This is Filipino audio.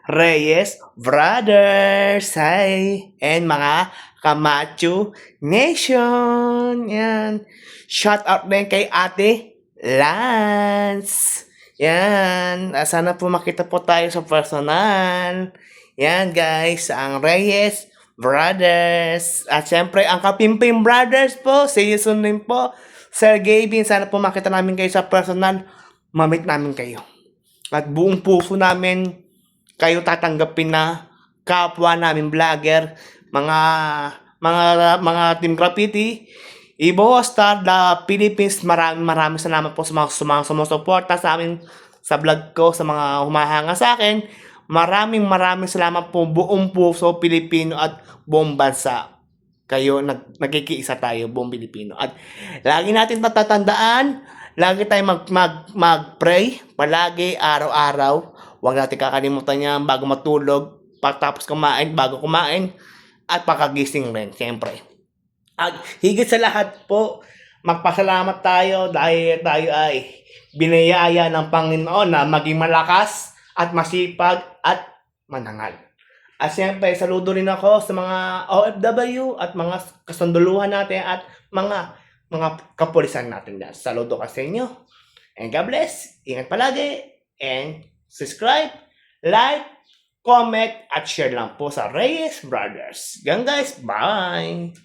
Reyes Brothers! Hi! And mga Kamachu Nation! Yan. Shout out din kay Ate Lance! Yan. Sana po makita po tayo sa personal. Yan guys, ang Reyes Brothers. At syempre, ang Kapimpim Brothers po. See you soon din po. Sir Gavin, sana po makita namin kayo sa personal. Mamit namin kayo. At buong puso namin kayo tatanggapin na kapwa namin vlogger, mga Team Graffiti, Ibo Star, The Philippines. Maraming salamat po sa mga sumusuporta sa amin sa vlog ko, sa mga humahanga sa akin. Maraming salamat po buong puso, Pilipino at buong bansa. Kayo, nagkikiisa tayo, buong Pilipino. At lagi natin matatandaan, lagi tayong mag-pray, palagi, araw-araw. Huwag natin kakalimutan yan bago matulog, pagtapos kumain, bago kumain, at pagkagising rin, siyempre. At higit sa lahat po, magpasalamat tayo dahil tayo ay binayaya ng Panginoon na maging malakas at masipag at manangal. At siyempre, saludo rin ako sa mga OFW at mga kasunduluhan natin at mga kapulisan natin dyan. Saludo ka sa inyo. And God bless. Ingat palagi. And subscribe, like, comment, at share lang po sa Reyes Brothers. Gang guys, bye!